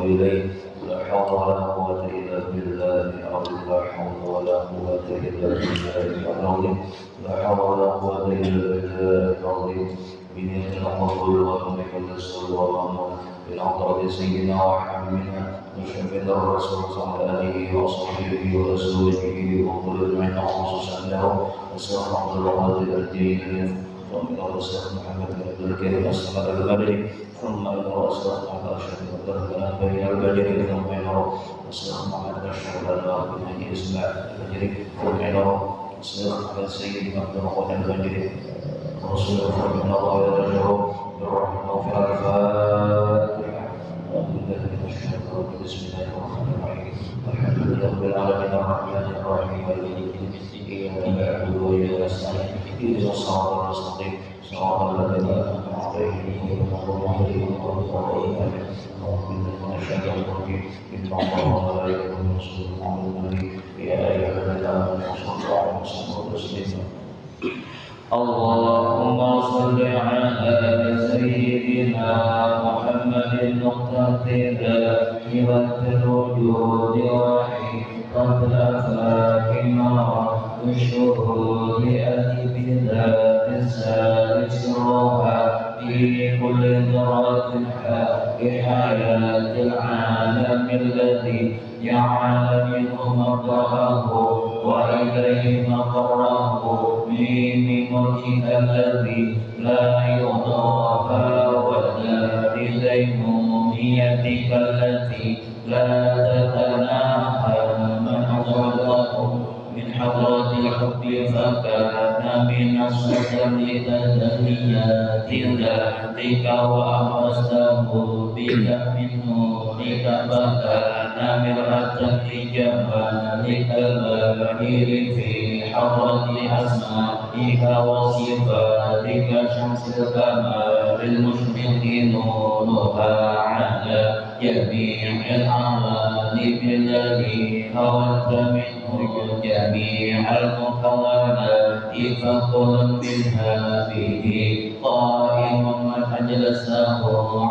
إليه لا حول ولا قوة إلا بالله العظيم لا حول ولا قوة إلا بالله العظيم لا حول ولا قوة إلا بالله العظيم بنية القبول وبك التسر والأمر بالعطاء سيدنا وحبيبنا وشفيع الرسول صلى آله وصحبه وأزواجه وكل من خصوصا له وسلام عبد القادر الدين ومن الرسول محمد بن عبد الكريم الصمد البدري ثم إلى رسول محمد أشرف الدرجات بين البدر ثم إلى رسول محمد أشرف الدرجات بين إسماعيل البدري ثم إلى رسول محمد سيدنا عبد القادر البدري رسول من الله يرجو بالرحمة وفي الفاتحة بسم الله الرحمن الرحيم الحمد لله رب العالمين الرحمن الرحيم مالك يوم الدين إياك نعبد وإياك نستعين اهدنا الصراط المستقيم صراط الذين أنعمت عليهم غير المغضوب عليهم ولا الضالين أعوذ بالله من الشيطان الرجيم إن الله وملائكته يصلون على النبي يا أيها الذين آمنوا صلوا عليه وسلموا تسليما اللهم صل على سيدنا محمد المقتدر حوة الوجود وحقة الأفلاك والشهود أدب ذات السالس روحا في كل ذرة حياة العالم الذي جعل منه مبدأه وإليه مقره من ملكك الذي لا يضاهى ولا بدينونيتك التي لا تتناهى من حضرته من حضرة الحب فكان من الصدر تدنيات ذاتك وأخذته بك من نورك فكان مرأة لجمالك الباهر في حضرة أسمائك وصفاتك شمس الكمال المشرق نورها على جميع العوالم الذي هوت منه جميع المكونات فكل منها به قائم من أجلسه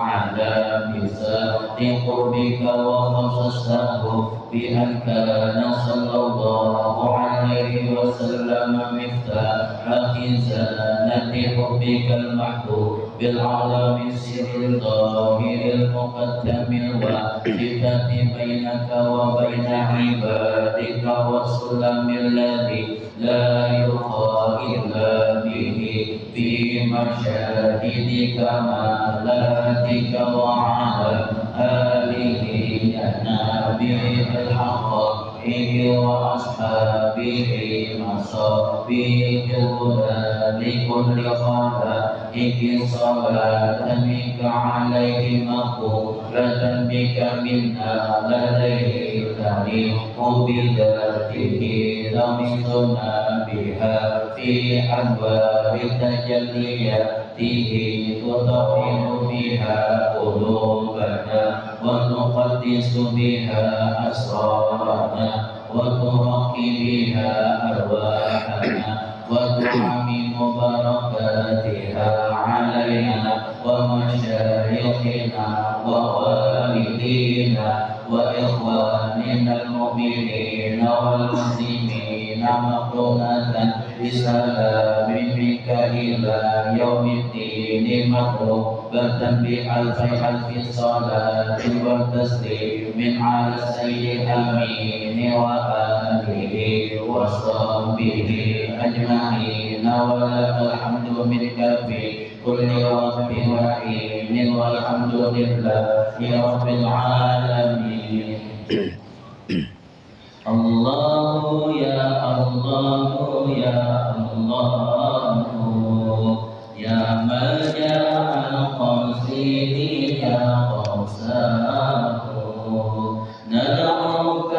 على بساط قربك وخصصته بأن كان صلى الله عليه وسلم مفتاح خزانة حبك المحبوب بالعظم السر الظاهر المقدم الواسطة بينك وبين عبادك والسلم الذي لا يرقى إلا به في مشاهد كمالاتك وعلى آله النابع الحق وأصحابه مصابيح لكل خلائق صلاة منك عليه مقبولة بك منا لديه تليق بذاته لمسنا بها في أنوار تجلياته تطهر بها قلوبنا ونقدس بها أسرارنا وترقي بها أرواحنا وتعمم بركاتها علينا ومشايخنا ووالدينا وإخواننا المؤمنين والمسلمين مقرونة بسلام منك إلى يوم الدين مقروبة بألف ألف صلاة وتسليم على السيد الأمين وآله وصحبه أجمعين ولك الحمد منك في كل وقت وحين والحمد لله رب العالمين. الله يا الله يا الله يا ملجأ القاصدين يا قوساه ندعوك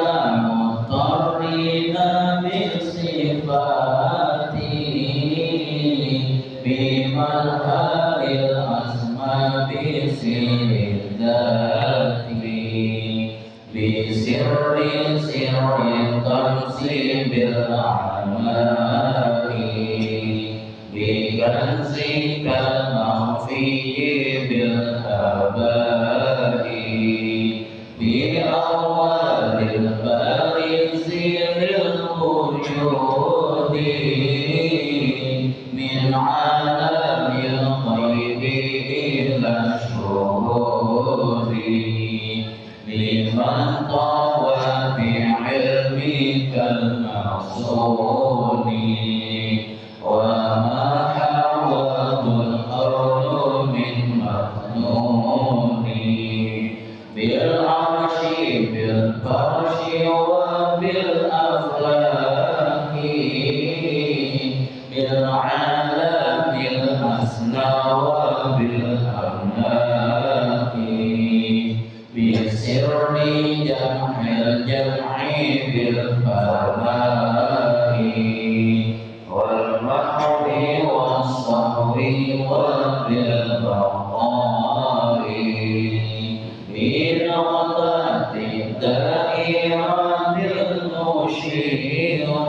مضطرين بالصفات بمظهر الأسماء بسر الذات بسر سر التنصيب بالأعمال بكنزك المخفي بالآباء لمن طوى بعلمك المعصوم وما حواه الأرض من مكنون بالعرش بالفرش وبالأفلاك بالعالم الأسنى وبالأملاك بسر جمع الجمع بالفناء والمحو والصحو وبالبقاء بنقطة الدائرة المشيرة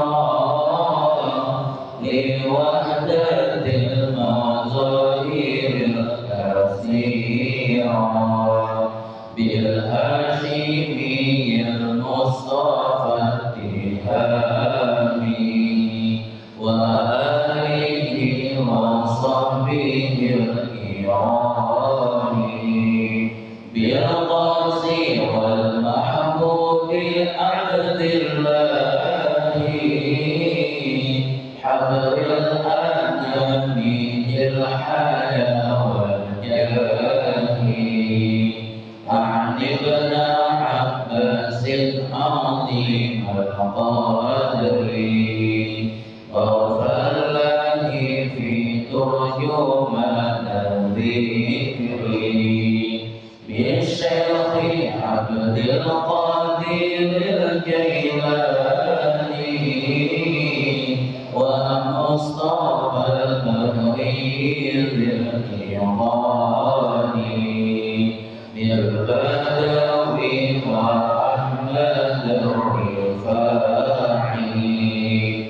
لوحدة المظاهر الكثيرة بالهاشمي المصطفى التهامي وآله وصحبه الكرام بالقاسي والمحبوب عبد الله حبر الأنام الحياة والجاه عن ابن عباس عظيم القدر غفر الله في ترجمان الذكر بالشيخ عبد القادر الجيلاني ومصطفى البهير الكرماني بالبدوي وأحمد الرفاعي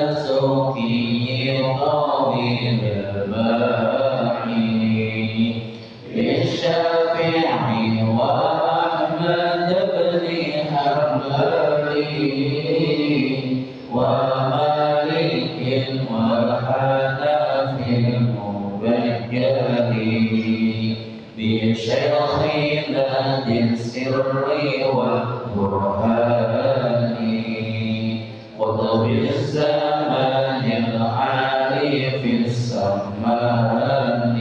وبالدسوقي طويل الباعي بالشافعي وأحمد بن حنبلي ومالك والحنفي المبجلي بشيخنا ذي السر والبرهان قطب الزمان العالي في السمان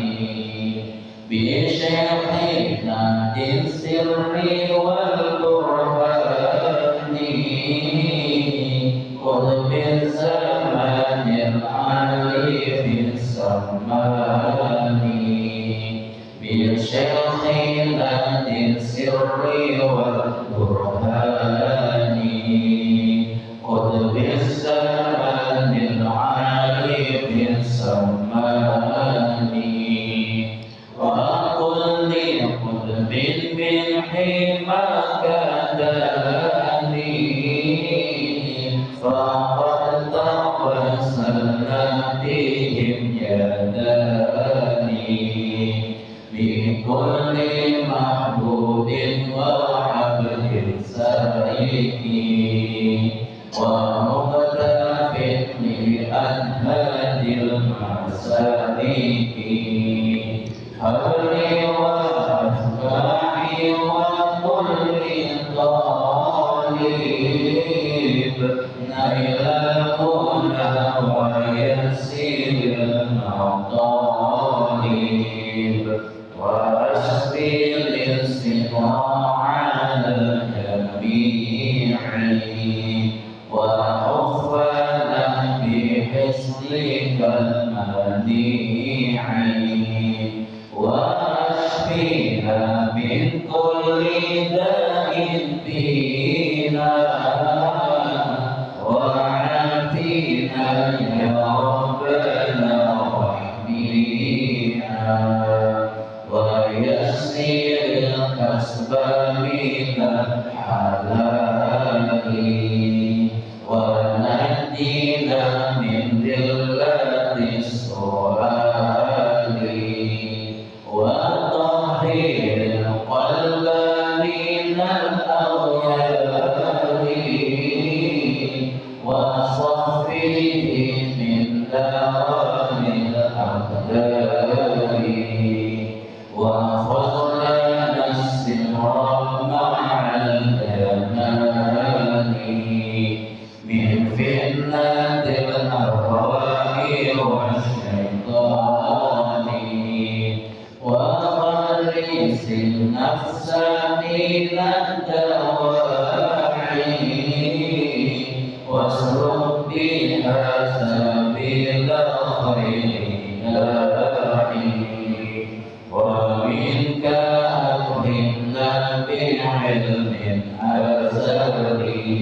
بشيخنا ذي السر والبرهان قطب الزمان العالي في السمان بالشيخنا ذي السر والبرهان قطب الزمان العالي في السمان وكل قطب من حماك داني فقد توسلنا بهم يداني بكل محبوب وعبد سائق ومقتف لأنهاد المسالك حولي وأتباعي وكل طالب نيل المنى ويسير المطالب وأشفي الاستطاع على الجميع وحفنا بحسنك المنيع وأشفينا من كل داء فينا وعافينا يا ربنا واحمينا ويسر الكسب من الحلال ونجينا من ذلة السؤال وطهر القلب من الأغيار وصفيه من دار الأقدار وخذنا النفس من الدواعي واسلك بها سبيل الخير داعي ومنك أكرمنا بعلم أزلي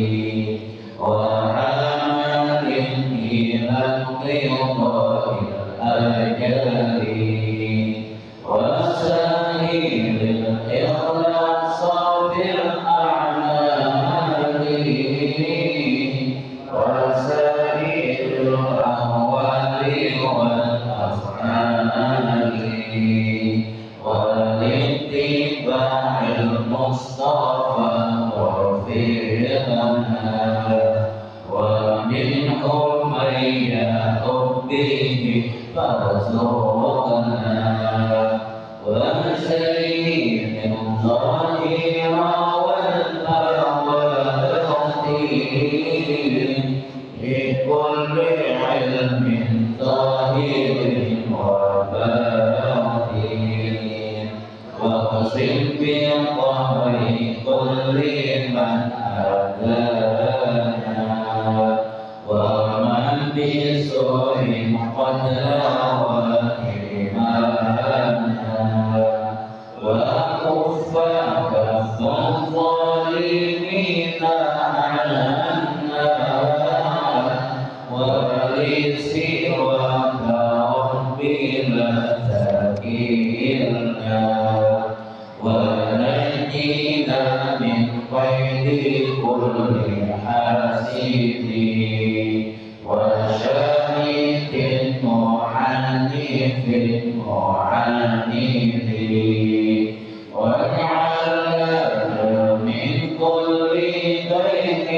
وعمل إلى انقضاء الأجل وسهل الإخلاص في الأعمال وسائر الأهوال والأفعال والاتباع المصطفى وفقنا ومنهم من يأخذ به فارزقنا وسيد الظاهر والباطن لكل علم ظاهر وباطن واقسم بقهر كل من أذانا ومن بسوء قد وكف كف الظالمين عنا ولسواك ربي لا تكلنا ونجينا من قيد كل حاسد وشامت معنف معاند واجعلنا من كل ضيق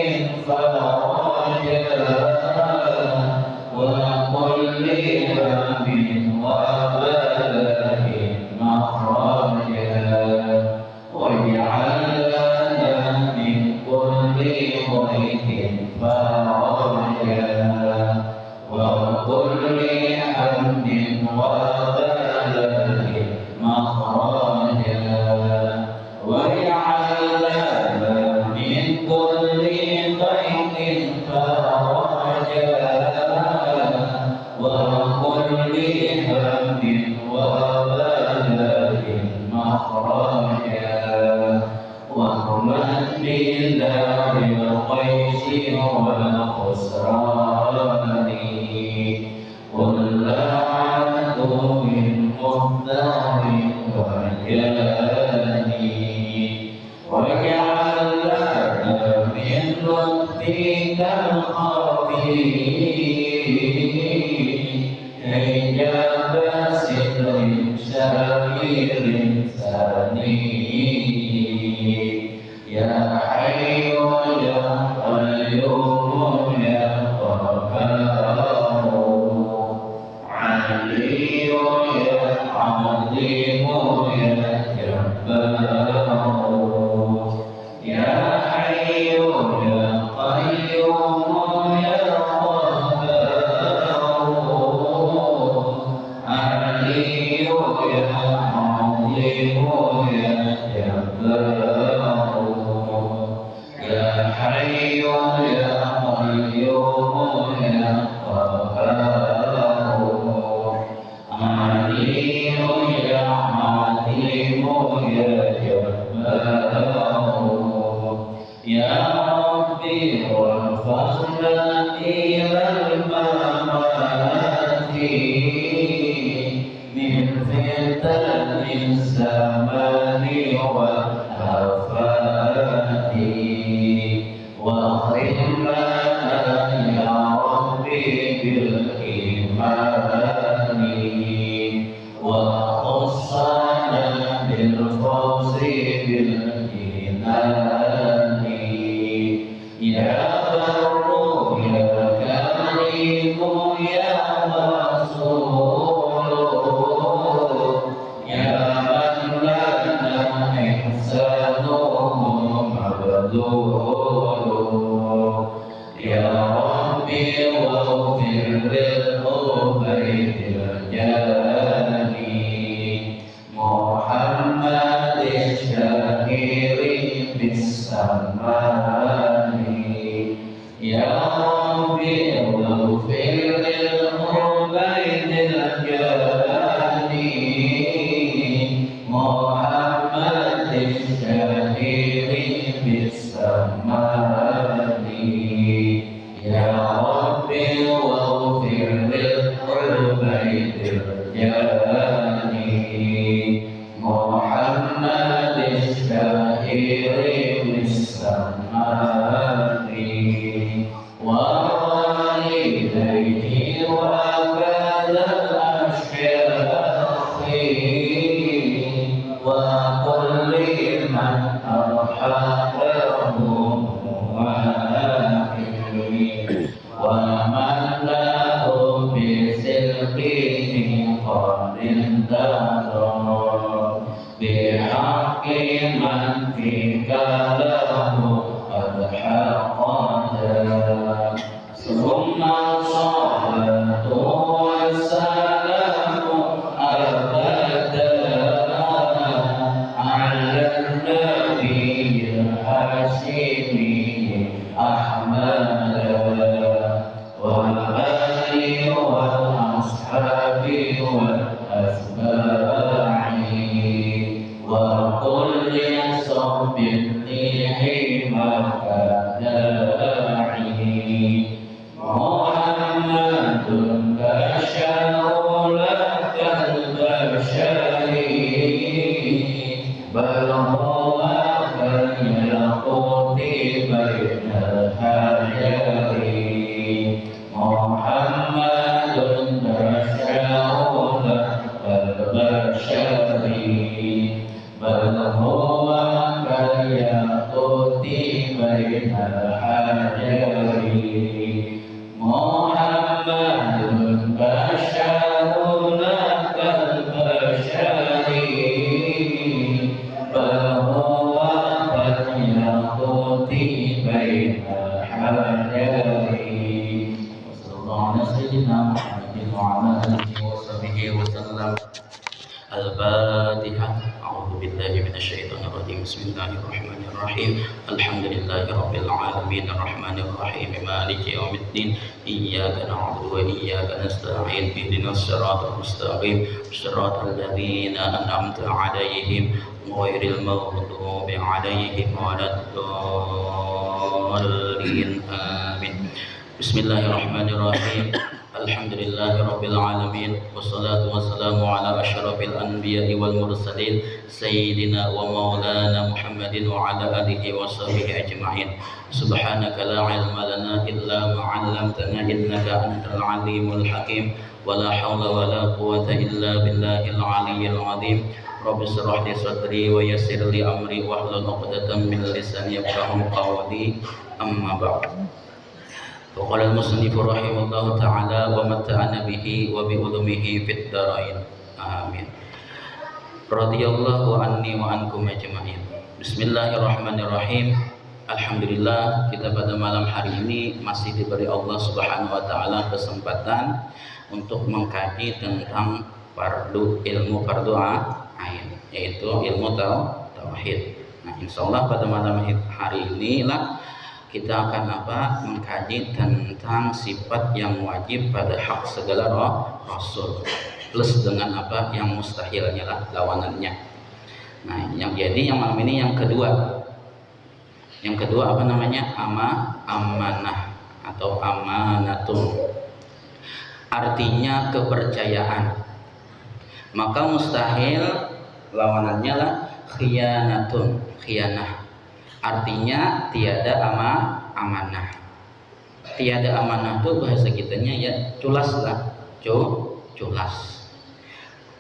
فرجا وكل هم وبلاء مخرجا واجعلنا من كل ضيق فرجا وكل هم وبلاء مخرجا واجعلنا من كل ضيق فرجا وكل هم وبلاء مخرجا ومن بالله القيس والخسران كل عدو مختار وجاني وجعلنا من لطفك الخفي حجاب ستر شهير ثاني يا حي يا قيوم يا قهار علي يا عظيم يا جبار يا حي يا قيوم يا قهار علي يا عظيم يا جبار يا حي يا قيوم يا قهار علي يا عظيم يا جبار يا ربي وارفعنا إلى الممات من فتن الزمان والآفات واخرجنا يا ربي بالإيمان وخصنا بالفوز بالجنان يا بر يا كريم يا رسول يا من لنا إحسانه مبذول يا ربي واغفر للأبيت الجاني محمد الشهير بالسمان يا ربي واغفر للقربين الجاني محمد الشهير بالسمان يا ربي واغفر للقربين الجاني محمد الشهير بالسمان ووالديه وكذا الأشياخ وكل من أرحمهم ومن له بسلكه قد انتظر بحق من فيك له قد حقد ثم الصلاة والسلام أبدا على النبي الهاشمي أحمد والآل والأصحاب والأتباع وكل صحب حماك داعي محمد بشر لك البشر بل هو كالياقوت بين الحجر محمد بشر لك البشر بل هو كالياقوت بين الحجر محمد بشر لك البشر بل هو كالياقوت بين الحجر وصلى الله على سيدنا محمد وعلى آله وصحبه وسلم. الفاتحة. أعوذ بالله من الشيطان الرجيم. بسم الله الرحمن الرحيم. الحمد لله رب العالمين الرحمن الرحيم مالك يوم الدين إياك نعبد وإياك نستعين اهدنا الصراط المستقيم صراط الذين أنعمت عليهم غير المغضوب عليهم ولا الضالين آمين. بسم الله الرحمن الرحيم. الحمد لله رب العالمين والصلاة والسلام على أشرف الأنبياء والمرسلين سيدنا ومولانا محمد وعلى آله وصحبه أجمعين. سبحانك لا علم لنا إلا ما علمتنا إنك أنت العليم الحكيم ولا حول ولا قوة إلا بالله العلي العظيم. رب اشرح لي صدري ويسر لي أمري واحلل عقدة من لساني يفقهوا قولي. أما بعد. وقال المصنف رحمه الله تعالى ومتعنا به وبعلومه في الدارين آمين. Radhiyallahu anni wa ankum ajma'in. Bismillahirrahmanirrahim. Alhamdulillah, kita pada malam hari ini masih diberi Allah Subhanahu wa taala kesempatan untuk mengkaji tentang ilmu fardu ain, yaitu ilmu tauhid. Nah, insyaallah pada malam hari inilah kita akan mengkaji tentang sifat yang wajib pada hak segala rasul plus dengan yang mustahilnya lah lawanannya. Nah, yang malam ini yang kedua amanah atau amanatun, artinya kepercayaan. Maka mustahil lawanannya lah khianatun, khianah, artinya tiada amanah. Tiada amanah itu bahasa kitanya ya culas lah, culas.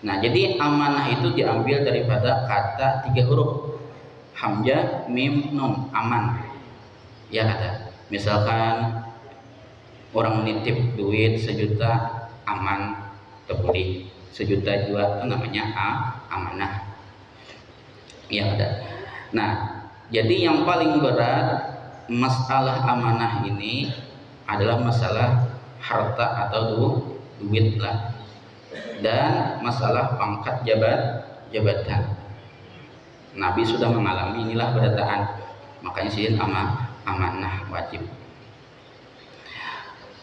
Nah, jadi amanah itu diambil daripada kata 3 huruf, hamzah, mim, nun, aman. Ya kata, misalkan orang nitip duit 1 juta, aman, terbeli 1 juta juga, itu namanya amanah. Ya ada. Nah, jadi yang paling berat masalah amanah ini adalah masalah harta atau duit lah, dan masalah pangkat jabatan. Nabi sudah mengalami inilah berataan, makanya sih amanah wajib.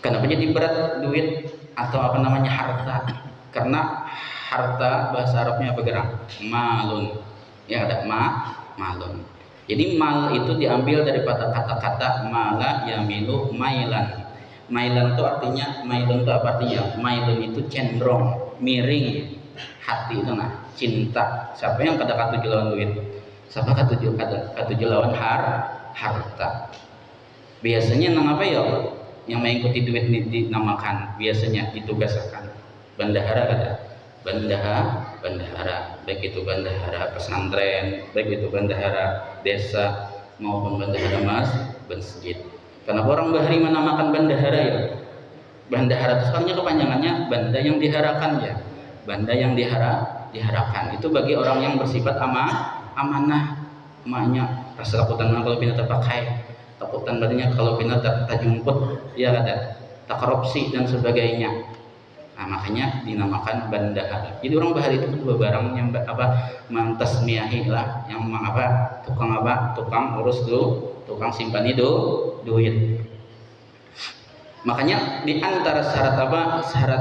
Kenapa jadi berat duit atau apa namanya harta? Karena harta bahasa Arabnya bergerak malun, ya ada malun. Jadi mal itu diambil daripada kata-kata mala yamilu mailan. Mailan itu artinya, mailun itu apa artinya? Mailun itu cenderung, miring, hati itu nah, cinta. Siapa yang kada katuju lawan duit? Siapa katuju lawan harta? Biasanya nang apa ya? Yang mengikuti duit ini dinamakan, biasanya ditugaskan bendahara kada? Bendahara, baik itu bendahara pesantren, baik itu bendahara desa maupun bendahara masjid. Kenapa orang Bahari menamakan bendahara ya? Bendahara itu sebenarnya kepanjangannya benda yang diharakan ya. Benda yang diharakan itu bagi orang yang bersifat amanah, maknya rasa takutan kalau pina terpakai, takutan badannya kalau pina terjumput, ya ada tak korupsi dan sebagainya. Nah, makanya dinamakan bendahara. Jadi orang Bahari itu kedua barang yang mentasmiahi lah, yang tukang urus tukang simpan duit. Makanya di antara syarat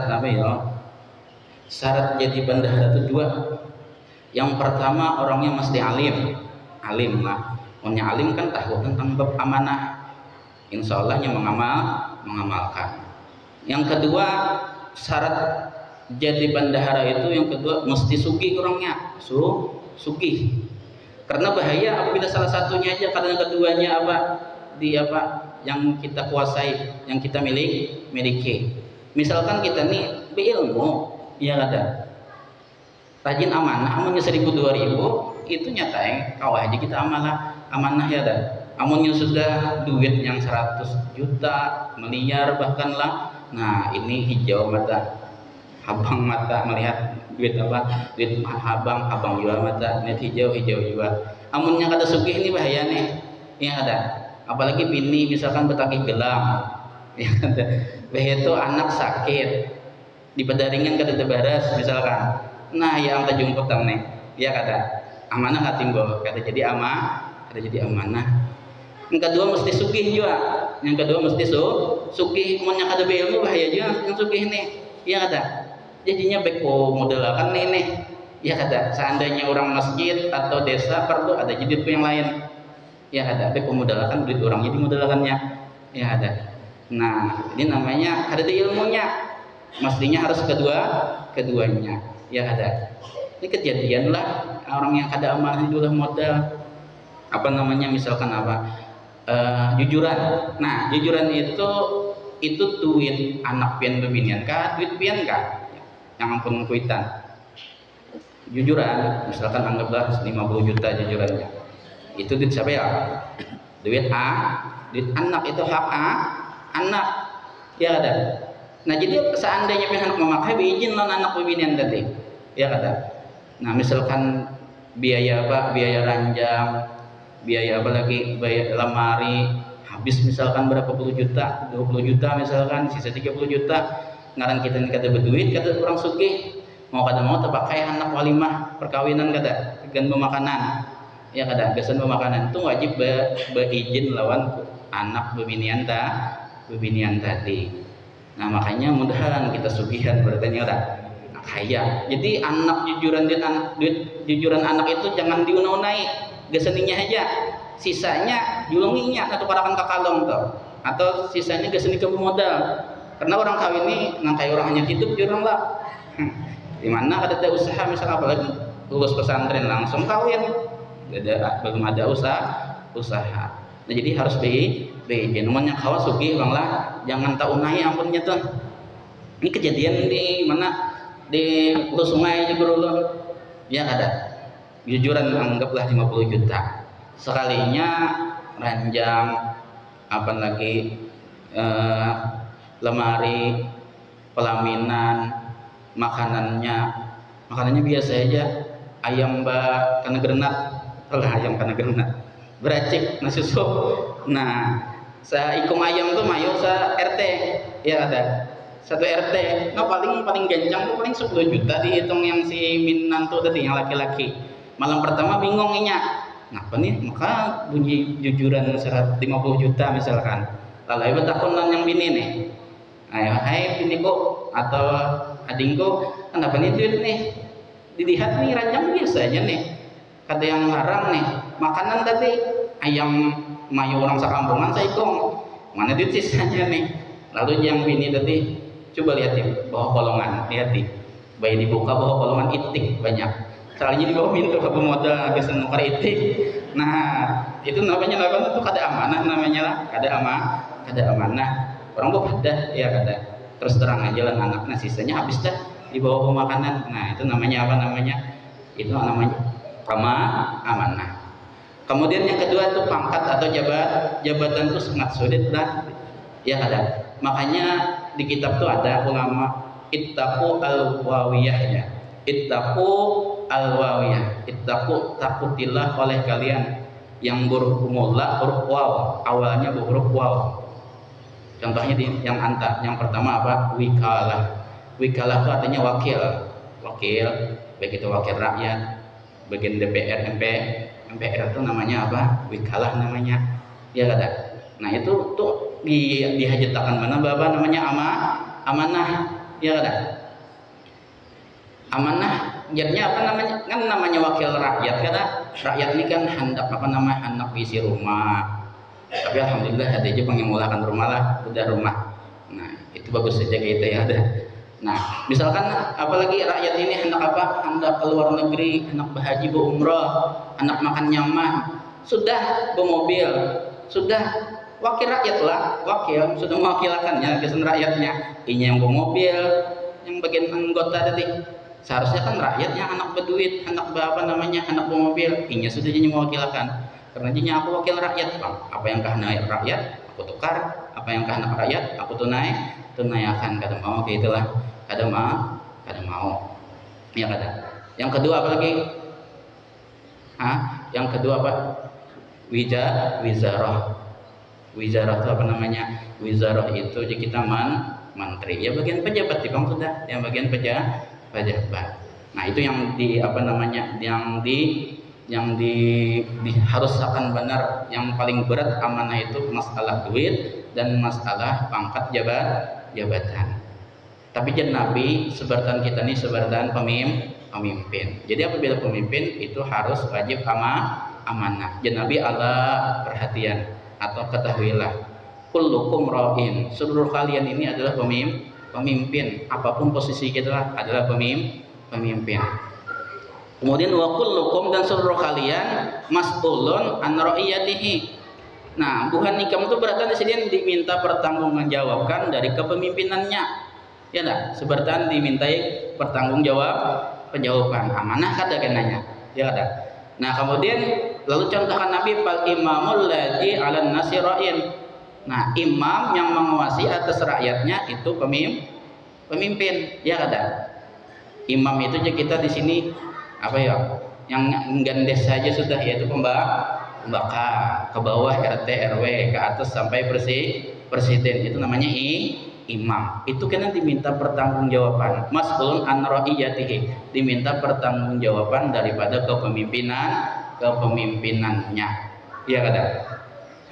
jadi bendahara itu dua. Yang pertama orangnya mesti alim lah. Orangnya alim kan tahu tentang bab amanah, insya Allah yang mengamalkan. Yang kedua syarat jadi bendahara itu yang kedua mesti sugih orangnya, sugih. Karena bahaya apabila salah satunya aja karena keduanya yang kita kuasai, yang kita miliki. Misalkan kita nih berilmu, ya ada rajin amanah, amunnya 1.000 2.000 itu nyatain kawah aja kita amanah ya ada. Amunnya sudah duit yang 100 juta, miliar bahkan lah. Nah, ini hijau mata, abang mata melihat duit duit abang juga mata, lihat hijau juga. Amunnya kada sugih ini bahaya nih, ya ada. Apalagi bini misalkan betagih gelam, ya ada. Bahaya itu anak sakit, di pedaringan kada baras misalkan. Nah, yang terjumpa nih, ya kada. Amanah katimbul, kada jadi amanah. Yang kedua mesti sugih juga. Yang kedua mesti sugih. Mun yang kada beilmu bahaya juga yang sugih nih. Ya kada. Jadinya beko modalakan nih. Ya kada. Seandainya orang masjid atau desa perlu ada jadi yang lain. Ya ada beko modalakan duit orang jadi modalakannya. Ya ada. Nah, ini namanya kada ada ilmunya. Mestinya harus keduanya. Ya ada. Ini kejadian lah orang yang kada amanah itu lah modal. Misalkan jujuran. Nah, jujuran itu duit anak pian bebinian kah, duit pian kah? Yang ampun kuitan. Jujuran, misalkan anggaplah 50 juta jujurannya. Itu duit siapa ya? Duit duit anak, itu hak anak. Ya ada. Nah, jadi seandainya pian anak memakai izin lan anak bebinian tadi. Ya ada. Nah, misalkan biaya ranjang, biaya lemari habis misalkan berapa puluh juta, 20 juta misalkan, sisa 30 juta ngaran kita ini kada berduit, kada kurang sugih, mau terpakai anak walimah perkawinan kada gan pemakanan, ya kada gasan pemakanan itu wajib berizin lawan anak bebinian tadi. Nah, makanya mudahan kita sugihan berarti udah kaya. Jadi anak jujuran anak itu jangan diunai geseninya aja, sisanya julunginya atau parakan kakalong tuh, atau sisanya geseni ke modal. Karena orang kawin ini nangkai orang hanya hidup jurang lah. Dimana ada usaha misal apalagi lulus pesantren langsung kawin, belum ada usaha. Nah, jadi harus beizin. Namanya kawa sugih bang lah, jangan tahu unai ampunnya tuh. Ini kejadian di mana di hulu sungai Jogorulun, ya ada. Jujuran anggaplah 50 juta sekalinya ranjang lemari pelaminan makanannya biasa aja, ayam kana gernat beracik nasi sup. Nah, ikung ayam tuh mayo RT ya ada satu RT. Nah, paling gancang tuh paling 10 juta dihitung yang si Minan tuh tadi yang laki-laki. malam pertama bingung nya. Kenapa nih? Maka bunyi jujuran 150 juta misalkan. Lalu ibu takunan yang bini nih. Ayo, hai biniku atau adingku, kenapa nih duit nih? Dilihat nih ranjang biasa aja nih. Ada yang larang nih, makanan tadi ayam mayu orang sekampungan saya ikong. Mana duit sisanya nih? Lalu yang bini tadi coba lihat ya, bawah kolongan, lihat nih. Bayi dibuka bawah kolongan itik banyak. Soalnya di bawah pintu ke modal ke senukar itik. Nah, itu namanya itu kada amanah namanya lah, kada amanah. Orang kok pada ya kada. Terus terang aja lah anaknya sisanya habis dah di bawah makanan. Nah, itu namanya apa namanya? Itu namanya amanah. Kemudian yang kedua itu pangkat atau jabatan itu sangat sulit lah ya kada. Makanya di kitab tuh ada ulama ittaqu al-wawiyah ya. Ittaqu al-wawiyah. Ittaqu, takutilah oleh kalian yang huruf mula huruf waw, awalnya huruf waw. Contohnya yang pertama apa? Wikalah. Wikalah itu artinya wakil, baik itu wakil rakyat, bagian DPR, MPR itu namanya apa? Wikalah namanya, ya kada. Nah itu tuh dihajatakan mana bapak namanya amanah, ya kada. Amanah jadinya apa namanya? Kan namanya wakil rakyat kada. Rakyat ini kan hendak isi rumah. Tapi alhamdulillah ada aja pengemulakan rumah lah, udah rumah. Nah itu bagus saja gitu ya ada. Nah, misalkan apalagi rakyat ini hendak apa? Hendak keluar negeri, hendak berhaji, berumrah, hendak makan nyaman, sudah bermobil, sudah wakil rakyat lah, wakil sudah mewakilkannya kesan rakyatnya. Ini yang bermobil, yang bagian anggota tadi. Seharusnya kan rakyatnya anak berduit, anak anak bermobil, ini sudah jadi mewakilkan. Karena jadinya aku wakil rakyat, bang. Apa yang kehendak rakyat, aku tukar. Apa yang kehendak rakyat, aku tunaikan. Kada mau kayak itulah. Kada mau. Ya kada. Yang kedua apa lagi? Yang kedua apa? Wizarah. Wizarah itu apa namanya? Wizarah itu jadi kita menteri. Ya bagian pejabat bang sudah. Yang bagian pejabat. Nah itu yang harus akan benar. Yang paling berat amanah itu masalah duit dan masalah pangkat jabatan. Tapi Nabi sebarkan kita ini sebarkan pemimpin. Jadi apabila pemimpin itu harus wajib amanah. Nabi Allah perhatian atau ketahuilah kullukum ra'in. Seluruh kalian ini adalah pemimpin. Apapun posisi kita adalah pemimpin. Kemudian wa kullukum dan seluruh kalian mas'ulun an ra'iyatihi. Nah, bukan nikam itu berarti di sini diminta pertanggungjawabkan dari kepemimpinannya. Ya enggak? Sebertan dimintai pertanggungjawaban. Amanah kada kenanya. Ya ada. Nah, kemudian lalu contohkan Nabi fal imamul ladzi 'alan nasi ra'in. Nah, imam yang menguasai atas rakyatnya itu pemimpin. Ya ada. Imam itu aja kita di sini apa ya? Yang gandes saja sudah yaitu pembaka ke bawah RT RW ke atas sampai presiden itu namanya imam. Itu kan diminta pertanggungjawaban mas'ulun an ra'iyatihi, diminta pertanggungjawaban daripada kepemimpinannya. Iya kada?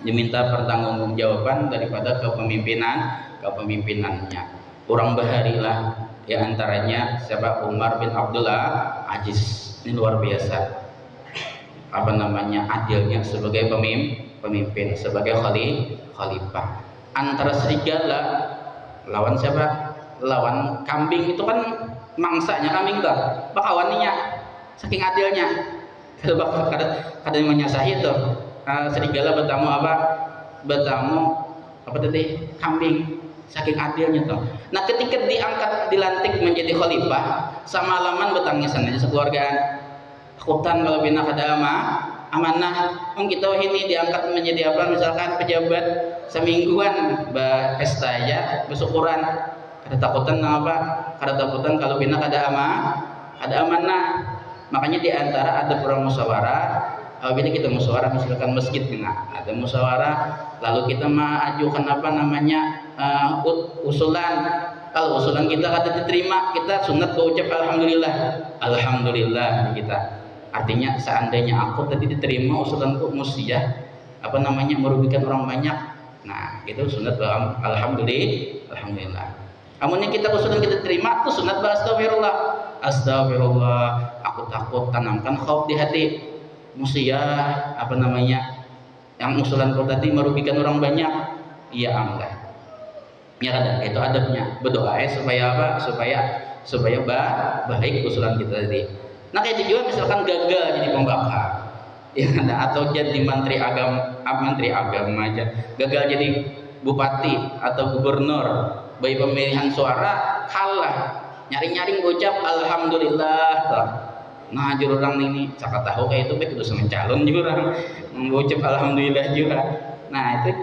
Diminta pertanggungjawaban daripada kepemimpinannya. Orang baharilah ya antaranya siapa? Umar bin Abdullah Aziz. Ini luar biasa adilnya sebagai pemimpin, sebagai khalifah. Antara serigala lawan siapa? Lawan kambing itu kan mangsanya kambing tuh, bakawaninya saking adilnya. Kada menyasahi itu serigala bertamu apa tadi? Kambing, saking adilnya tuh. Nah ketika dilantik menjadi khalifah, semalaman bertangisan aja sekeluargaan. Hutan kalau bina kada amanah, kita ini diangkat menjadi apa? Misalkan pejabat semingguan pesta aja bersyukuran. Kada takutan apa? Kada takutan kalau bina kada amanah. Makanya di antara ada perang musyawarah. Bila kita musyawarah misalkan masjid ada musyawarah, lalu kita mengajukan usulan. Kalau usulan kita kada diterima, kita sunat berucap alhamdulillah kita. Artinya seandainya aku tadi diterima usulanku musyah apa namanya merugikan orang banyak, nah itu sunat alhamdulillah. Amunnya kita usulan kita terima tuh sunat astagfirullah. Astagfirullah, aku takut, tanamkan khauf di hati. Musyah apa namanya yang usulanku tadi merugikan orang banyak, iya enggak. Ya ada, itu adabnya. Berdoa supaya apa? Supaya baik usulan kita tadi. Nah kayak itu juga misalkan gagal jadi pembakar, ya ada, atau jadi menteri agama aja, gagal jadi bupati atau gubernur, bayi pemilihan suara kalah, nyaring ngucap alhamdulillah toh. Nah juru orang ini cakap tahu kayak itu baik udah sama calon juga orang ngucap alhamdulillah juga. Nah itu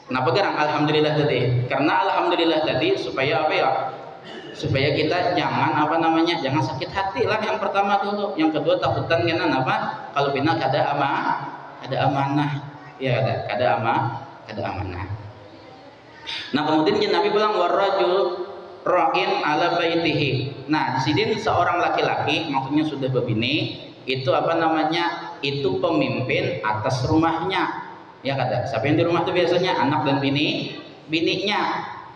kenapa garang alhamdulillah tadi? Karena alhamdulillah tadi supaya apa ya? Supaya kita jangan apa namanya, jangan sakit hati lah yang pertama dulu. Yang kedua takutan kena apa? Kalau pina kada amanah, ya kada amanah. Nah kemudian Nabi bilang warajul ra'in ala baitihi. Nah di sini seorang laki-laki, maksudnya sudah berbini, itu apa namanya? Itu pemimpin atas rumahnya. Ya kada. Siapa yang di rumah itu biasanya anak dan bininya.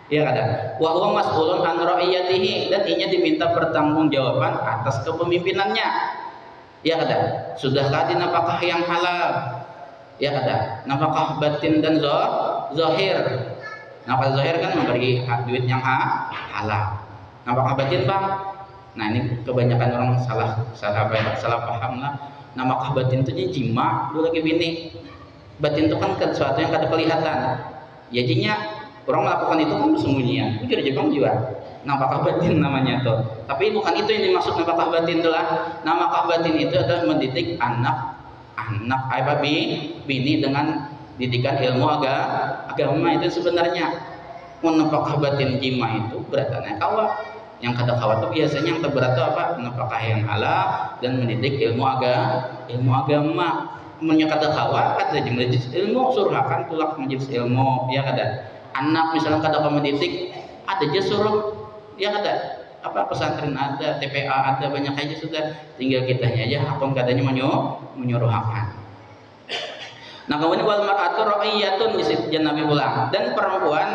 Ya kada. Wa huwa mas'ulun an ra'iyatihi, dan inya diminta pertanggungjawaban atas kepemimpinannya. Ya kada. Sudahkah dinapakah yang halal? Ya kada. Napakah batin dan zahir? Nafkah zahir kan memberi duit yang halal. Nafkah batin bang? Nah ini kebanyakan orang salah paham lah. Nafkah batin itu jima dulu lagi bini. Batin itu kan sesuatu yang kada kelihatan. Ya jinya orang melakukan itu kan bersembunyian. Itu Jepang juga. Nafkah batin namanya tuh. Tapi bukan itu yang dimaksud nafkah batin itu lah. Nafkah batin itu adalah mendidik anak bini dengan didikan ilmu agama itu sebenarnya. Nafkah batin jima itu beratannya kawa. Yang kada kawa itu biasanya yang terberat itu apa? Nafkah yang halal dan mendidik ilmu agama. Punya kada kawa kada majelis ilmu surhakan tulak majelis ilmu, ya kada. Anak misalnya kada mendidik ada aja suruh, ya kada. Apa pesantren ada, TPA ada, banyak aja sudah, tinggal kitanya aja hakon kadanya menyuruhkan. Nah kemudian wal mar'atu ra'iyatun di Nabi pulang, dan perempuan,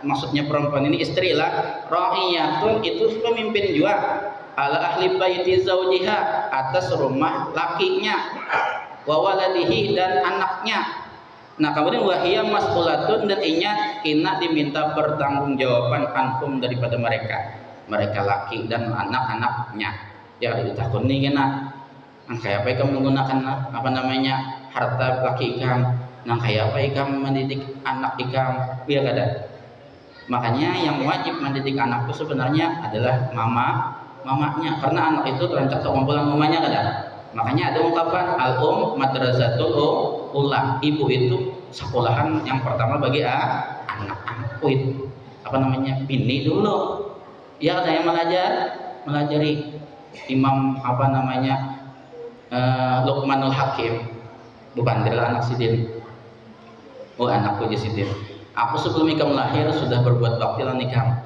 maksudnya perempuan ini istri lah, ra'iyatun itu pemimpin juga ala ahli baiti zaujiha, atas rumah lakinya, wa waladihi dan anaknya. Nah kemudian wahiyya mas'ulatun, dan inya kina diminta pertanggungjawaban anhum daripada mereka laki dan anak-anaknya. Ya ditakuni kena kayak apa ikam menggunakan apa namanya harta laki ikam, nah kayak apa ikam mendidik anak ikam, biar kada. Makanya yang wajib mendidik anak itu sebenarnya adalah mamanya, karena anak itu terancam kumpulan mamanya kada. Makanya ada ungkapan al-um madrasatul ula, ibu itu sekolahan yang pertama bagi anak-anakku itu apa namanya bini dulu. Ya ada yang melajari Imam apa namanya Luqmanul Hakim, bukan dari anak sidin. Oh anakku je sidin. Aku sebelum ikam lahir sudah berbuat bakti lan ikam.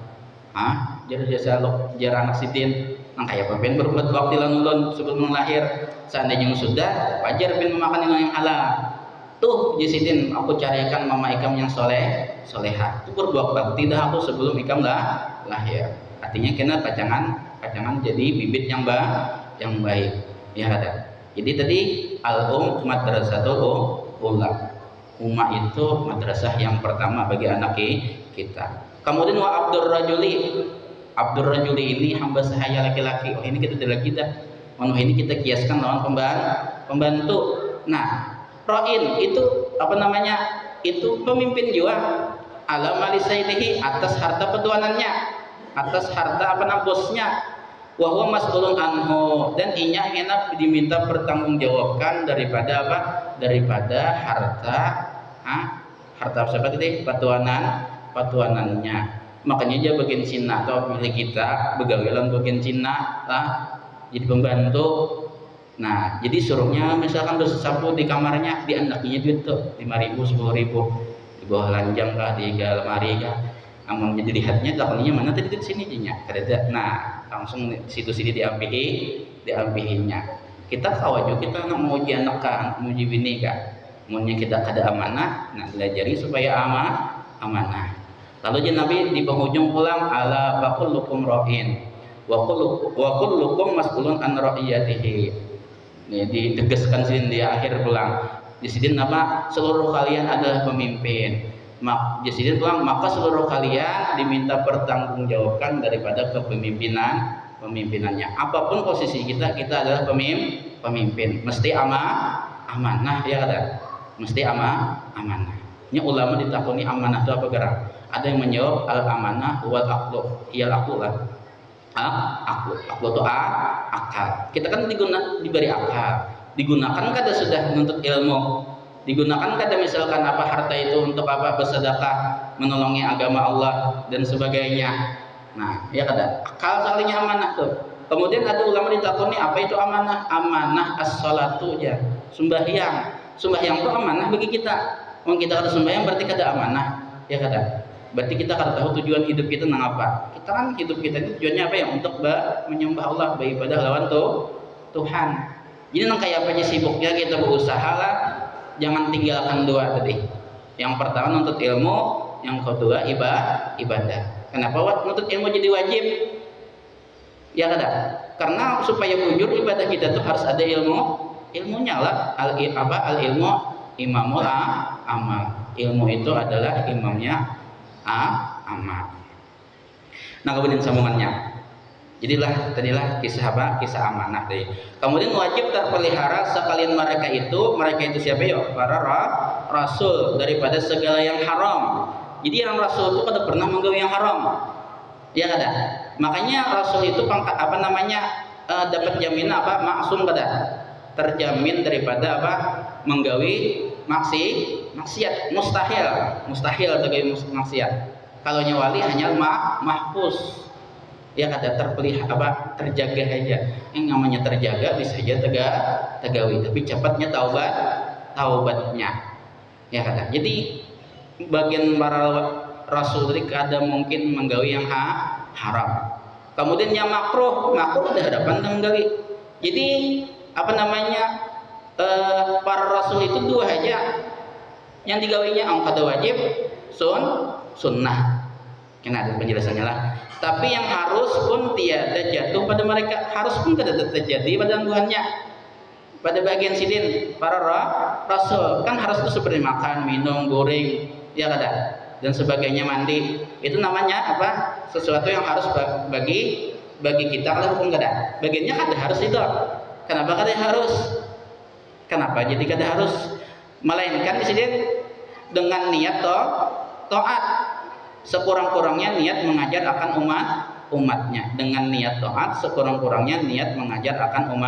Jadi jasa jar anak sidin. Nang kaya pempen berbuat bakti lan ulun sebelum lahir. Seandainya sudah wajar pin memakan yang halal. Tuh Jisidin aku carikan mama ikam yang soleha. Itu berbuat bakti dah aku sebelum ikam lahir. Artinya kena pacangan jadi bibit yang baik. Ya ada. Jadi tadi al-um madrasatul ula. Umma itu madrasah yang pertama bagi anak kita. Kemudian wa abdur rajuli ini hamba sahaya laki-laki. Oh ini kita ini kita kiaskan lawan pembantu. Nah, ro'in itu apa namanya? Itu pemimpin juga ala mali sayyidihi, atas harta petuanannya, atas harta apa namanya bosnya. Wa huwa mas'ulun anhu, dan inya enak diminta pertanggungjawabkan daripada apa? Daripada harta siapa tadi? Petuanannya. Makanya dia bagian Cina atau milik kita, begawelan bagian Cina lah. Jadi pembantu. Nah, jadi suruhnya misalkan bersapu di kamarnya, diandakinya duit tuh 5.000, 10.000 di bawah lanjang kah, di lemari kah. Namun jadi lihatnya takutnya mana tadi di sini jinya. Nah, langsung situ-sini diambilnya. Kita kawaju kita nak menguji anak kan, menguji bini kan. Munnya kita kada amanah, nak dilajari supaya amanah. Lalu Nabi di penghujung pulang, ala kullukum ra'in wa kullukum mas'ulun an ra'iyatihi. Ini ditegaskan sini di akhir pulang. Di sini nama seluruh kalian adalah pemimpin. Di sini pulang maka seluruh kalian diminta pertanggungjawabkan daripada pemimpinannya. Apapun posisi kita adalah pemimpin. Mesti amanah ya kada. Mesti amanah. Ini ulama ditakuni amanah itu apa gerak? Ada yang menjawab al amanah wal aqlu. Iyal aqlu lah. Aqlu itu akal. Kita kan diberi akal. Digunakan kada sudah menuntut ilmu. Digunakan kada misalkan apa harta itu untuk apa bersedekah, menolongi agama Allah dan sebagainya. Nah, ya kada. Akal salingnya amanah tuh. Kemudian ada ulama ditakuni apa itu amanah? Amanah as-salatu ya. Sembahyang itu amanah bagi kita. Kalau kita kada sembahyang berarti kada amanah, ya kada. Berarti kita kada tahu tujuan hidup kita nang apa. Kita kan hidup kita itu tujuannya apa ya? Untuk menyembah Allah, beribadah lawan Tuhan. Jadi nang kayak apa aja sibuknya kita berusaha lah. Jangan tinggalkan dua tadi. Yang pertama nuntut ilmu, yang kedua ibadah. Kenapa nuntut ilmu jadi wajib? Ya kada. Karena supaya bujur ibadah kita tuh harus ada ilmunya lah. Al ilmu imamul amal. Ilmu itu adalah imamnya amal. Nah, kemudian sambungannya. Jadilah tadilah kisah apa? Kisah amanah tadi. Kemudian wajib terpelihara sekalian mereka itu siapa ya? Para rasul daripada segala yang haram. Jadi yang rasul itu kada pernah menggawe yang haram. Ya kada. Makanya rasul itu pangkat apa namanya? Dapat jaminan apa? Maksum kada. Terjamin daripada apa? Menggawe maksiat. Mustahil tergawe maksiat. Kalau wali hanya mahfuz. Ya kada terpelihara apa terjaga aja. Yang namanya terjaga bisa saja tegawi, tapi cepatnya taubatnya. Ya kada. Jadi bagian para rasul tadi kada mungkin menggawi yang haram. Kemudian yang makruh udah hadapan dengan gawi. Jadi apa namanya para rasul itu dua aja yang digawinya kada wajib sunnah. Kena ada penjelasannya lah. Tapi yang harus pun tiada jatuh pada mereka, harus pun tidak terjadi pada Tuhannya. Pada bagian sidin para rasul kan harus itu seperti makan, minum, goreng, ya kada, dan sebagainya, mandi. Itu namanya apa? Sesuatu yang harus bagi kita kalau hukum kada. Bagiannya kada harus itu. Kenapa kada harus? Kenapa jadi kada harus? Melainkan di sini dengan niat taat. Sekurang-kurangnya niat mengajar akan umatnya. Dengan niat taat sekurang-kurangnya niat mengajar akan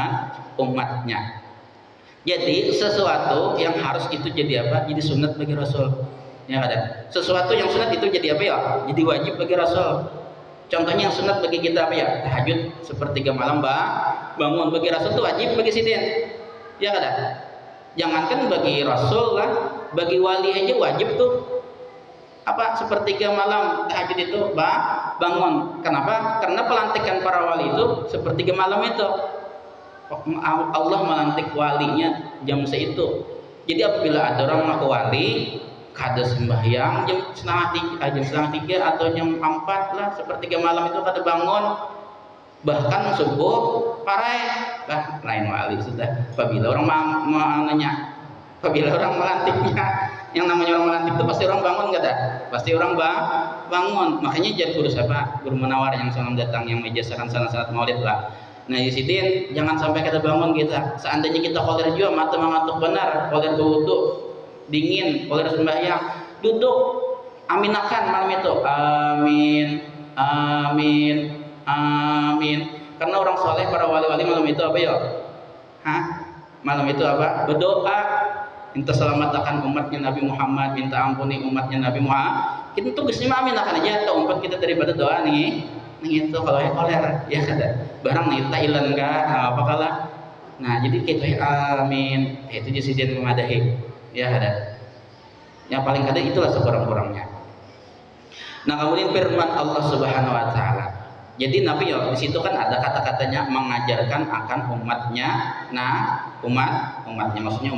umatnya. Jadi sesuatu yang harus itu jadi apa? Jadi sunat bagi Rasul. Ya ada. Sesuatu yang sunat itu jadi apa ya? Jadi wajib bagi Rasul. Contohnya yang sunat bagi kita apa ya? Tahajud sepertiga malam bangun. Bagi Rasul itu wajib, bagi sidin. Ya ada. Jangankan bagi Rasul lah, bagi wali aja wajib tuh. Apa sepertiga malam tahajud itu bangun. Kenapa? Karena pelantikan para wali itu sepertiga malam itu. Allah melantik walinya jam seitu. Jadi apabila ada orang mengaku wali, kada sembahyang jam setengah tiga atau jam 4 lah, sepertiga malam itu kada bangun, bahkan subuh parai lah, lain wali sudah. Apabila orang nanya, apabila orang melantiknya, yang namanya orang melantik itu pasti orang bangun kada? Pasti orang bangun. Makanya jadi guru siapa? Guru Munawar yang selalu datang, yang mejasakan sanad maulid lah. Nah di sini jangan sampai kita bangun kita. Seandainya kita koler juga, mata mengantuk benar, koler berwudu, dingin, koler sembahyang, duduk, aminakan malam itu. Amin, amin, amin. Karena orang soleh, para wali-wali malam itu apa ya? Malam itu apa? Berdoa. Minta selamat akan umatnya Nabi Muhammad, minta ampuni umatnya Nabi Muhammad. Kita tugasnya amin akan aja atau umat kita daripada doa nih itu kalau koler ya kada barang nih Thailand kah apa kalah. Nah jadi kita amin itu jadi memadahi ya kada. Yang paling kada itulah sekurang-kurangnya. Nah kemudian firman Allah Subhanahu Wa Taala. Jadi Nabi ya di situ kan ada kata-katanya mengajarkan akan umatnya, umatnya maksudnya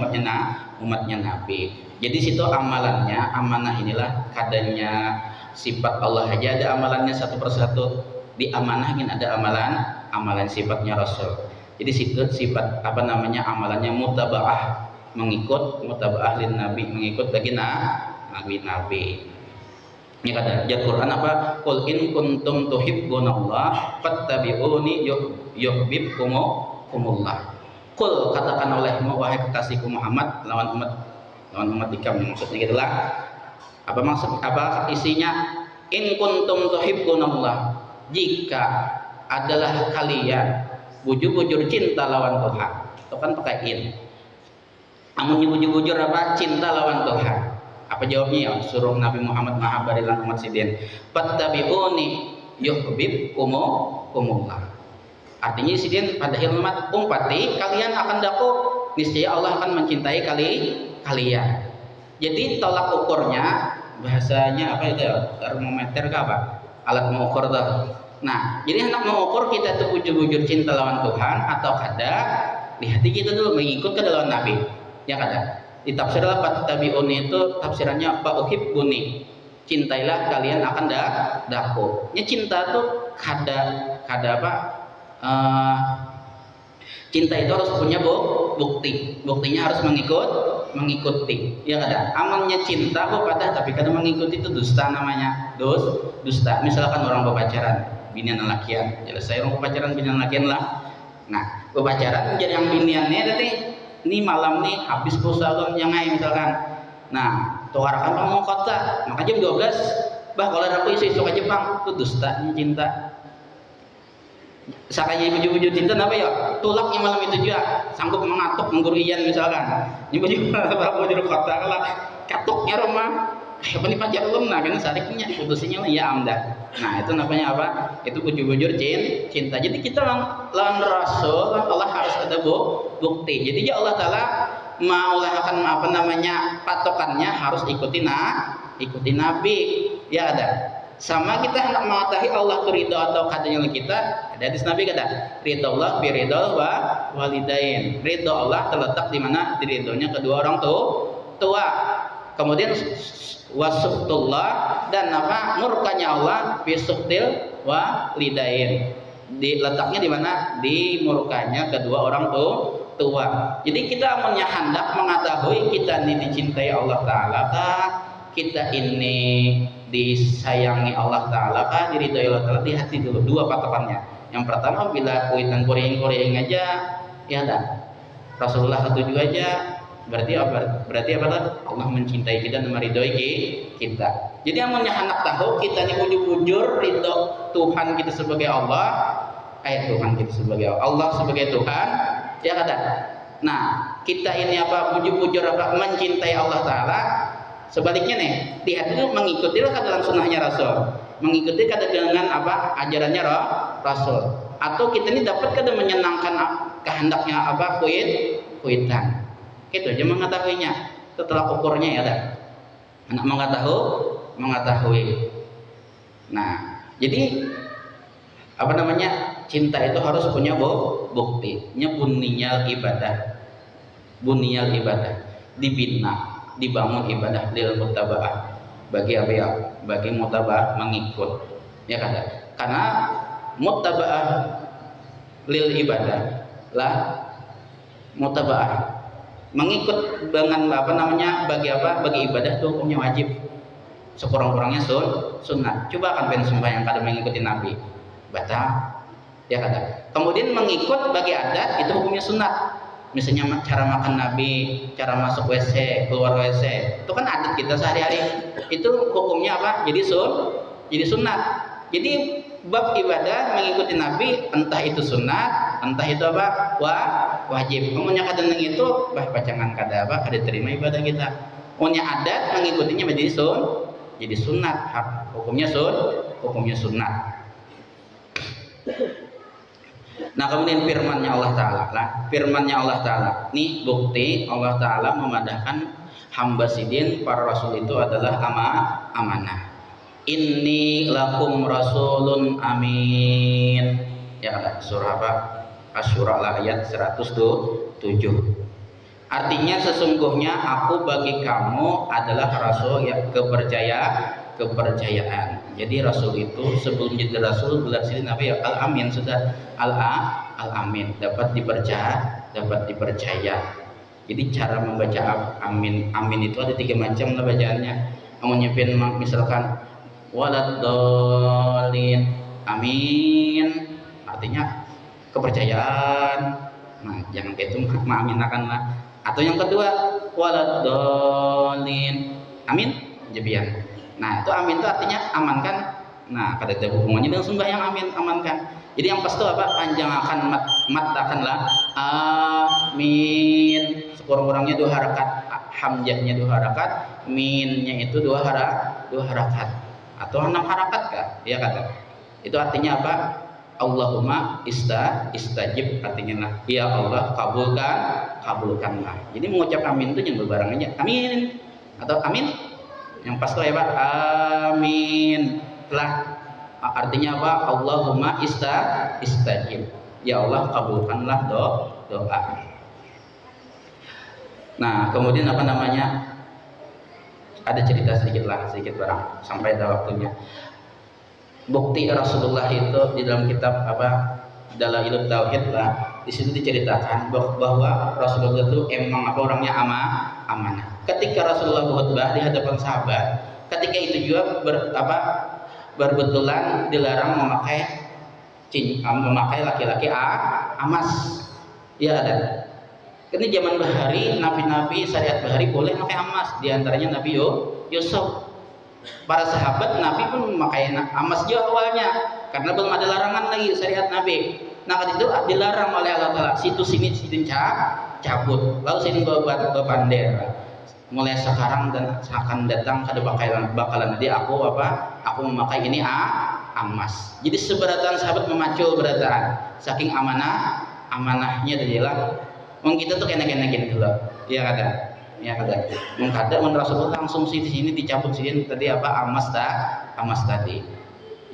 umatnya Nabi. Jadi situ amalannya, amanah inilah kadanya sifat Allah aja ada amalannya satu persatu diamanahin, ada amalan sifatnya Rasul. Jadi situ sifat amalannya mutabaah, mutabaah lin Nabi, mengikut bagi nabi. Ini kata ayat Quran apa? Qul in kuntum tuhibbunallah fattabi'uni yuhibbukumullah. Qul katakan olehmu wahai kekasihku Muhammad lawan umat ikam, maksudnya gitulah. Apa isinya? In kuntum tuhibbunallah, jika adalah kalian bujur-bujur cinta lawan Tuhan. Itu kan pakai in. Amun bujur-bujur apa? Cinta lawan Tuhan. Apa jawabnya ya? Suruh Nabi Muhammad mahabarilan umat sidin. Fattabi'uni yuhibbukumullah. Artinya sidin pada hilmat umpati kalian akan daku, niscaya Allah akan mencintai kalian. Jadi tolak ukurnya bahasanya apa itu ya? Termometer ke apa? Alat mengukur tuh. Nah, jadi hendak mengukur kita tuh bujur-bujur cinta lawan Tuhan atau kada di hati kita dulu mengikut ke dalam Nabi. Ya kada. Di tafsir fattabi'uni itu tafsirannya fauhibbuni, cintailah kalian akan daku. Nya cinta tuh kada apa? Cinta itu harus punya buktinya harus mengikuti. Ya kada. Amalnya cinta kok pada tapi kada mengikuti itu dusta namanya. Dusta. Misalkan orang berpacaran, binian lakian, jelas saya orang berpacaran binian lakian lah. Nah, berpacaran jadi yang biniannya tadi ini malam nih habis pulsa yang ngai misalkan. Nah, tuarakan kamu kota, maka jam 12. Bah kalau aku isu-isu ke Jepang, itu dustanya cinta. Sakanya bujur-bujur cinta apa ya? Tulaknya malam itu juga sanggup mengatuk menggurian misalkan. Ini bujur kota kalau katuknya rumah. Apa nih pacar belum? Nah, kan sadiknya putusinya ya amdah. Nah, itu namanya apa? Itu bujur-bujur cinta. Jadi kita lawan Rasul, Allah harus ada bukti. Jadi ya Allah Taala mau akan patokannya harus ikuti Nabi. Ya ada. Sama kita hendak mengetahui Allah itu ridho atau kadanya kita. Ada hadis Nabi kata, ridho Allah bi ridho walidain. Ridho Allah terletak di mana? Di ridhonya kedua orang tua. Kemudian wasuhtullah dan murkanya Allah bisuhtil walidain. Letaknya di mana? Di murkanya kedua orang tua. Jadi kita punya hendak mengetahui kita ini dicintai Allah Taala kah? Kita ini disayangi Allah Taala kah? Diridhoi Allah Taala di hati dulu. Dua patokannya. Yang pertama bila kuitan kuring aja ya dah. Rasulullah setuju aja. Berarti apa? Allah mencintai kita dan meridhoi kita. Jadi amunnya anak tahu kita ini bujur-bujur ridho Tuhan kita sebagai Allah, Tuhan kita sebagai Allah sebagai Tuhan, ya kata. Nah, kita ini bujur-bujur mencintai Allah Taala. Sebaliknya nih, di hati itu mengikutilah dalam sunnahnya Rasul, mengikuti dengan ajarannya Rasul. Atau kita ini dapat menyenangkan kehendaknya kuitan. Itu aja mengetahuinya. Setelah ukurnya ya dah. Anak mengetahui. Nah, jadi cinta itu harus punya bukti. Buniyal ibadah. Dibangun ibadah lil mutaba'ah. Bagi apa ya? Bagi mutaba'ah mengikut. Ya kan? Karena mutaba'ah lil ibadah lah mutaba'ah mengikut dengan bagi ibadah itu hukumnya wajib, sekurang-kurangnya sunnah. Coba kan sembahyang kada mengikuti Nabi batal ya kada. Kemudian mengikut bagi adat itu hukumnya sunnah. Misalnya cara makan Nabi, cara masuk WC, keluar WC, itu kan adat kita sehari-hari. Itu hukumnya jadi sunnah. Jadi bab ibadah mengikuti Nabi entah itu sunnah, entah itu wajib. Umumnya kadang itu pacangan kada terima ibadah kita. Umumnya adat mengikutinya jadi sunnah. Hukumnya sunnah. Nah, kemudian firman-Nya Allah Taala. Firman-Nya Allah Taala. Nih bukti Allah Taala memadahkan hamba sidin para rasul itu adalah amanah. inni lakum rasulun amin. Ya kan? Surah apa? Asy-Syura ayat 107. Artinya sesungguhnya aku bagi kamu adalah rasul yang kepercayaan. Jadi rasul itu sebelum jadi rasul gelar sini apa ya? Al-Amin, sudah Al-Amin, dapat dipercaya. Jadi cara membaca amin itu ada 3 macam lah bacaannya. Kamu nyepin misalkan waladdallin, amin artinya kepercayaan. Nah, jangan kayak itu mengaminakanlah. Atau yang kedua waladdallin, amin jebian. Nah, itu amin itu artinya amankan. Nah, kada ada hubungannya dengan sembahyang amin, amankan. Jadi yang pas itu apa? Panjangkan matakanlah amin. Sekurang-kurangnya 2 harakat. Hamzahnya 2 harakat, minnya itu 2 harakat. Atau 6 harakat kah? Ya kata. Itu artinya apa? Allahumma istajib, artinya lah, ya Allah kabulkanlah. Jadi mengucap amin itu yang berbareng aja, amin atau amin yang pas tuh ya Pak, amin telah artinya apa? Allahumma istajib, ya Allah kabulkanlah doa. Nah kemudian apa namanya, ada cerita sedikit barang sampai ada waktunya. Bukti Rasulullah itu di dalam kitab apa, Dalailut Tauhid lah, di situ diceritakan bahwa Rasulullah itu emang apa orangnya amanah. Ketika Rasulullah berkhutbah di hadapan sahabat, ketika itu juga berbetulan dilarang memakai laki-laki amas. Ya ada. Ini zaman bahari, nabi-nabi syariat bahari boleh pakai emas, diantaranya Nabi Yusuf. Para sahabat Nabi pun memakai emas juga awalnya, karena belum ada larangan lagi syariat Nabi. Nah ketika itu dilarang oleh Allah Taala, situ sini cabut, lalu sini bawa bandera. Mulai sekarang dan akan datang kada bakalan nanti aku memakai ini emas. Jadi seberatan sahabat memacu beratan, saking amanahnya adalah. Wong kita tuh kena-kena gini dulu, ya kada, mengkada Rasulullah langsung sini dicabut sini tadi apa emas tadi.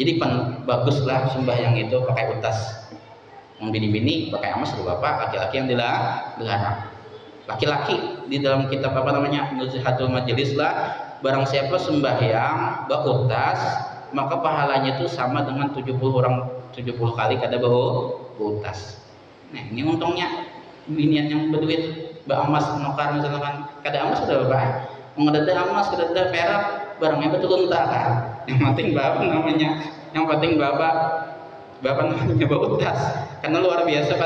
Jadi baguslah sembahyang itu pakai utas. Bini-bini pakai emas tuh bapak, laki-laki yang dilarang. Laki-laki di dalam kitab apa namanya Nuzihatul Majelis lah, barang siapa sembahyang berutas maka pahalanya itu sama dengan 70 kali kada berutas. Nah ini untungnya. Binian yang berduit emas nukar misalkan kada emas sudah bapak, ada emas kada ada perak barangnya betul entah kan, yang penting bapak namanya berutas, karena luar biasa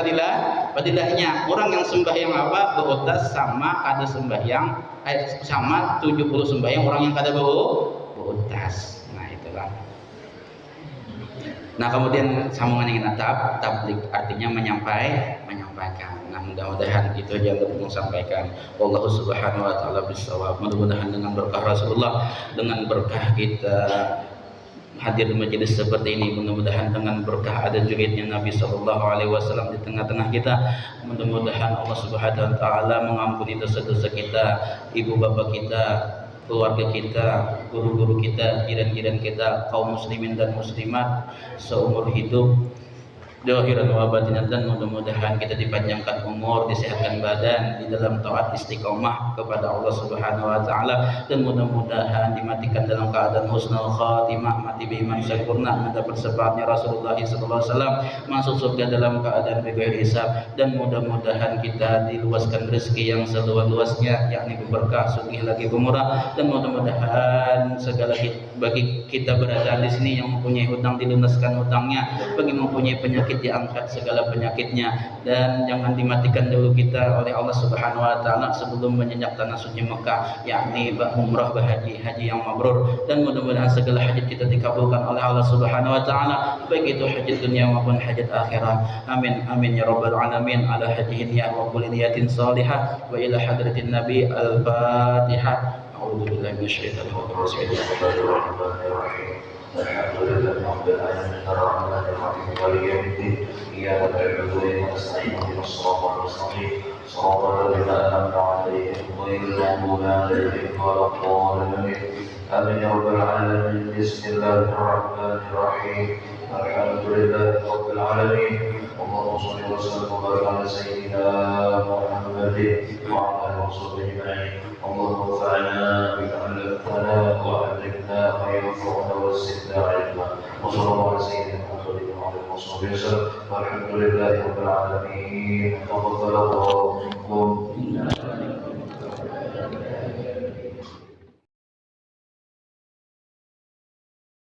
padilahnya orang yang sembahyang apa berutas sama ada sembahyang sama 70 sembahyang orang yang kada berutas. Nah itulah. Nah kemudian sambungan yang tablik artinya menyampaikan. Nah mudah-mudahan itu yang dapat sampaikan. Wallahu subhanahu wa ta'ala bisawab. Mudah-mudahan dengan berkah Rasulullah, dengan berkah kita hadir di majelis seperti ini, mudah-mudahan dengan berkah ada juridnya Nabi SAW di tengah-tengah kita, mudah-mudahan Allah subhanahu wa ta'ala mengampuni dosa-dosa kita, ibu bapak kita, keluarga kita, guru-guru kita, jiran-jiran kita, kaum muslimin dan muslimat seumur hidup, zahiran wa batinan, dan mudah-mudahan kita dipanjangkan umur, disehatkan badan di dalam taat istiqomah kepada Allah Subhanahu wa taala, dan mudah-mudahan dimatikan dalam keadaan husnul khatimah, mati beriman sempurna, mendapat syafaatnya Rasulullah sallallahu alaihi wasallam, masuk surga dalam keadaan bebas hisab, dan mudah-mudahan kita diluaskan rezeki yang seluas-luasnya, yakni berkah, sugih lagi bermurah, dan mudah-mudahan segala bagi kita berada di sini yang mempunyai hutang dilunaskan hutangnya, bagi mempunyai penyakit diangkat segala penyakitnya, dan jangan dimatikan dulu kita oleh Allah Subhanahu wa taala sebelum menyenyak tanah suci Mekah, yakni umrah haji yang mabrur, dan mudah-mudahan segala hajat kita dikabulkan oleh Allah Subhanahu wa taala, baik itu hajat dunia maupun hajat akhirat. Amin amin ya rabbal alamin. Ala hadihin ya wa kulli niyatin salihah wa ila hadratin nabi al-fatihah. أعوذ بالله من الشيطان الرجيم. بسم الله الرحمن الرحيم الحمد لله رب العالمين الرحمن الرحيم مالك يوم الدين إياك نعبد وإياك نستعين اهدنا الصراط المستقيم صراط الذين أنعمت عليهم غير المغضوب عليهم ولا الضالين آمين يا رب العالمين. بسم الله الرحمن الرحيم الحمد لله رب العالمين اللهم صل وسلم وبارك على سيدنا محمد وعلى آله وصحبه أجمعين. اللهم انفعنا بما علمتنا وعلمنا ما ينفعنا وزدنا علما وصلى الله على سيدنا محمد وعلى اله وصحبه وسلم والحمد لله رب العالمين. تقبل الله منكم.